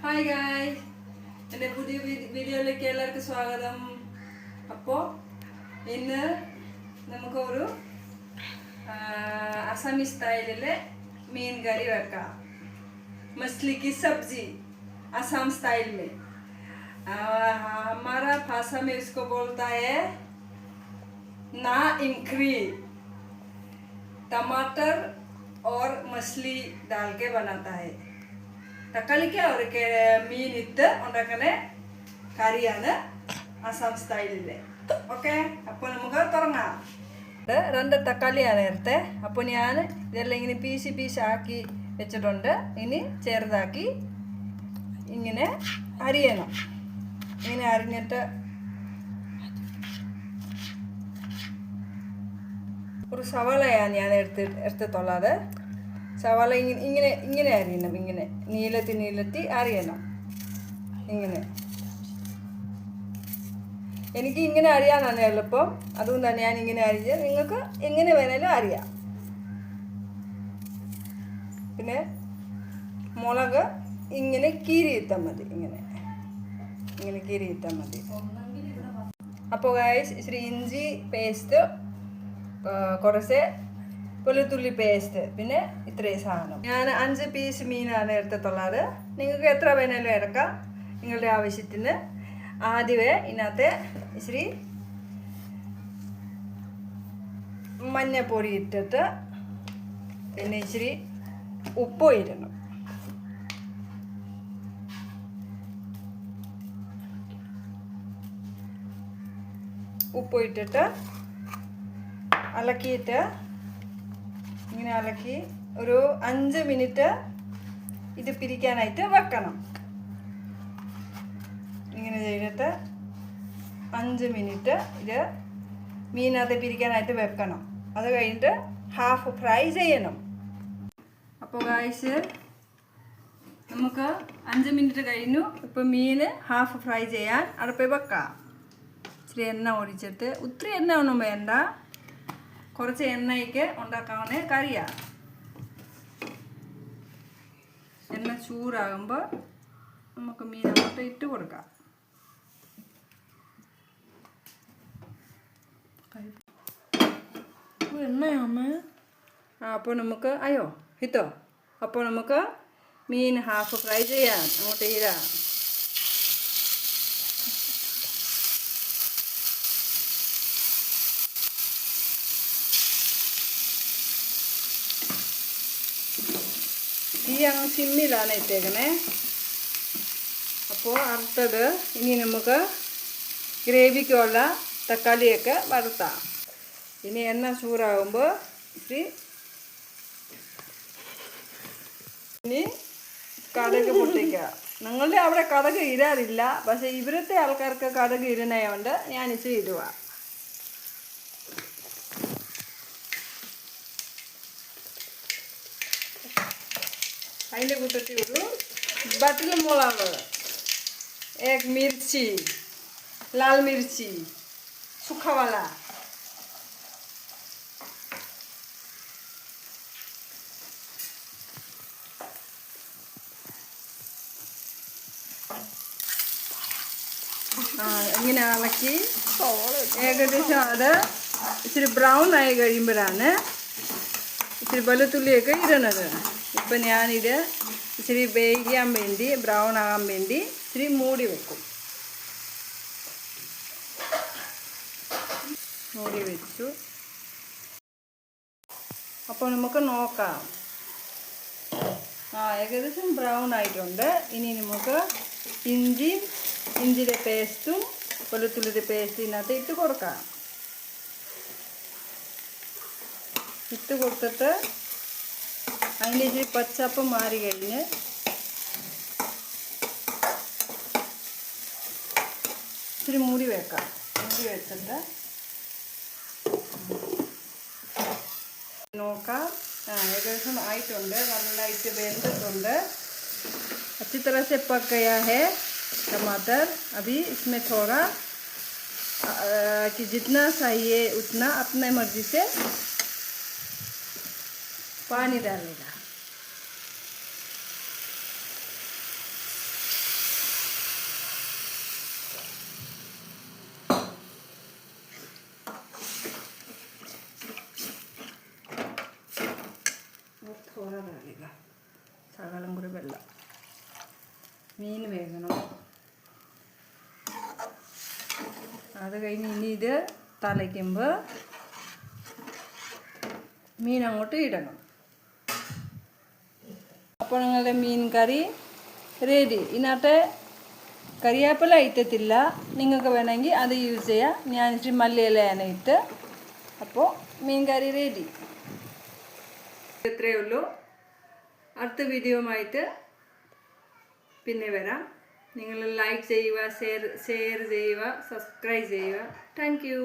Hi guys, എൻ്റെ പുതിയ വീഡിയോയിലേക്ക് എല്ലാവർക്കും സ്വാഗതം. അപ്പോൾ ഇന്ന് നമുക്കൊരു असमी स्टाइल मीन करी रखा मछली की सब्जी असम स्टाइल में। हमारा भाषा में इसको बोलता है ना इंक्री। टमाटर और मछली डाल के बनाता है। തക്കാളിക്ക് അവർക്ക് മീൻ ഇട്ട് ഉണ്ടാക്കുന്ന കറിയാണ് അസം സ്റ്റൈലിലെ. ഓക്കെ, അപ്പോൾ നമുക്ക് തുടങ്ങാം. രണ്ട് തക്കാളിയാണ് നേരത്തെ. അപ്പോൾ ഞാൻ ഇതെല്ലാം ഇങ്ങനെ പീസ് ആക്കി വെച്ചിട്ടുണ്ട്. ഇനി ചെറുതാക്കി ഇങ്ങനെ അരിയണം. ഇങ്ങനെ അരിഞ്ഞിട്ട് ഒരു സവാളയാണ് ഞാൻ എടുത്തിട്ടുള്ളത്. സവാള ഇങ്ങനെ അരിയണം. ഇങ്ങനെ നീളത്തി അരിയണം. ഇങ്ങനെ എനിക്ക് ഇങ്ങനെ അറിയാനാണ് എളുപ്പം. അതുകൊണ്ടാണ് ഞാൻ ഇങ്ങനെ അരിഞ്ഞ്. നിങ്ങൾക്ക് എങ്ങനെ വേണേലും അറിയാം. പിന്നെ മുളക് ഇങ്ങനെ കീറിയിട്ടാൽ മതി. ഇങ്ങനെ കീറിയിട്ടാൽ മതി. അപ്പോൾ ഗായ്സ്, ഇച്ചിരി ഇഞ്ചി പേസ്റ്റ്, കുറച്ച് വെളുത്തുള്ളി പേസ്റ്റ്, പിന്നെ ഇത്രയും സാധനം. ഞാൻ 5 പീസ് മീനാണ് എടുത്തിട്ടുള്ളത്. നിങ്ങൾക്ക് എത്ര വേണേലും എടുക്കാം, നിങ്ങളുടെ ആവശ്യത്തിന്. ആദ്യമേ ഇതിനകത്ത് ഇച്ചിരി മഞ്ഞപ്പൊടി ഇട്ടിട്ട് പിന്നെ ഇച്ചിരി ഉപ്പ് ഇടണം. ഉപ്പ് ഇട്ടിട്ട് ഇളക്കിയിട്ട് ഇങ്ങനെ ഇളക്കി ഒരു 5 മിനിറ്റ് ഇത് പിരിക്കാനായിട്ട് വെക്കണം. ഇങ്ങനെ ചെയ്തിട്ട് 5 മിനിറ്റ് ഇത് മീനകത്ത് പിരിക്കാനായിട്ട് വെക്കണം. അത് കഴിഞ്ഞിട്ട് ഹാഫ് ഫ്രൈ ചെയ്യണം. അപ്പോൾ ഗായ്സ്, നമുക്ക് 5 മിനിറ്റ് കഴിഞ്ഞു. ഇപ്പോൾ മീൻ ഹാഫ് ഫ്രൈ ചെയ്യാൻ അടുപ്പിൽ വെക്കാം. ഇച്ചിരി എണ്ണ ഒഴിച്ചിട്ട്, ഒത്തിരി എണ്ണ ഒന്നും വേണ്ട, കുറച്ച് എണ്ണയ്ക്ക് ഉണ്ടാക്കാവുന്ന കറിയാണ്. എണ്ണ ചൂടാകുമ്പോൾ നമുക്ക് മീൻ അങ്ങോട്ട് ഇട്ട് കൊടുക്കാം. എണ്ണയാമേ. അപ്പോൾ നമുക്ക് അപ്പോൾ നമുക്ക് മീൻ ഹാഫ് ഫ്രൈ ചെയ്യാം. അങ്ങോട്ട് ഇടാം. ഈ അങ്ങ് സിമ്മിലാണ് ഇട്ടേക്കണേ. അപ്പോൾ അടുത്തത് ഇനി നമുക്ക് ഗ്രേവിക്കുള്ള തക്കാളിയൊക്കെ വറുത്താം. ഇനി എണ്ണ ചൂടാകുമ്പോൾ ഇനി കടുക് പൊട്ടിക്കുക. നിങ്ങളുടെ അവിടെ കടുക് ഇടാറില്ല, പക്ഷേ ഇവിടുത്തെ ആൾക്കാർക്ക് കടുക് ഇടുന്നതുകൊണ്ട് ഞാൻ ഇച്ചിരി ഇടുക. അതിൻ്റെ കൂട്ടത്തിൽ ഒരു ബട്ടൽ മുളക്, 1 मिर्ची, लाल मिर्ची सूखा वाला, ഇങ്ങനെ ഇളക്കി ഏകദേശം അത് ഇച്ചിരി ബ്രൗൺ ആയി കഴിയുമ്പോഴാണ് ഇച്ചിരി വെളുത്തുള്ളിയൊക്കെ ഇടണത്. ഇപ്പം ഞാനിത് ഇച്ചിരി വേവിക്കാൻ വേണ്ടി, ബ്രൗൺ ആകാൻ വേണ്ടി ഇച്ചിരി മൂടി വെക്കും. മൂടി വെച്ചു. അപ്പോൾ നമുക്ക് നോക്കാം. ഏകദേശം ബ്രൗൺ ആയിട്ടുണ്ട്. ഇനി നമുക്ക് ഇഞ്ചിയുടെ പേസ്റ്റും വെളുത്തുള്ളിയുടെ പേസ്റ്റും ഇതിനകത്ത് ഇട്ട് കൊടുക്കാം. ഇട്ട് കൊടുത്തിട്ട് അതിൻ്റെ ഇച്ചിരി പച്ചപ്പ് മാറി കഴിഞ്ഞ് ഇച്ചിരി മൂടി വെക്കാം. മൂടി വെച്ചിട്ട് നോക്കാം. ഏകദേശം ആയിട്ടുണ്ട്, നന്നായിട്ട് വെന്തിട്ടുണ്ട്. अच्छी तरह से पक गया है टमाटर. अभी इसमें थोड़ा कि जितना चाहिए उतना अपने मर्जी से पानी डालेगा. വെള്ളം. മീൻ വേകണം. അത് കഴിഞ്ഞ് ഇനി ഇത് തിളയ്ക്കുമ്പോൾ മീൻ അങ്ങോട്ട് ഇടണം. അപ്പോൾ നിങ്ങളുടെ മീൻ കറി റെഡി. ഇതിനകത്ത് കറിവേപ്പില ഇട്ടിട്ടില്ല, നിങ്ങൾക്ക് വേണമെങ്കിൽ അത് യൂസ് ചെയ്യാം. ഞാൻ ഇച്ചിരി മല്ലിയിലയാണ് ഇട്ട്. അപ്പോൾ മീൻ കറി റെഡി. ഇത്രയേ ഉള്ളൂ. അടുത്ത വീഡിയോയുമായിട്ട് പിന്നെ വരാം. നിങ്ങൾ ലൈക്ക് ചെയ്യുക, ഷെയർ ചെയ്യുക, സബ്സ്ക്രൈബ് ചെയ്യുക. Thank you.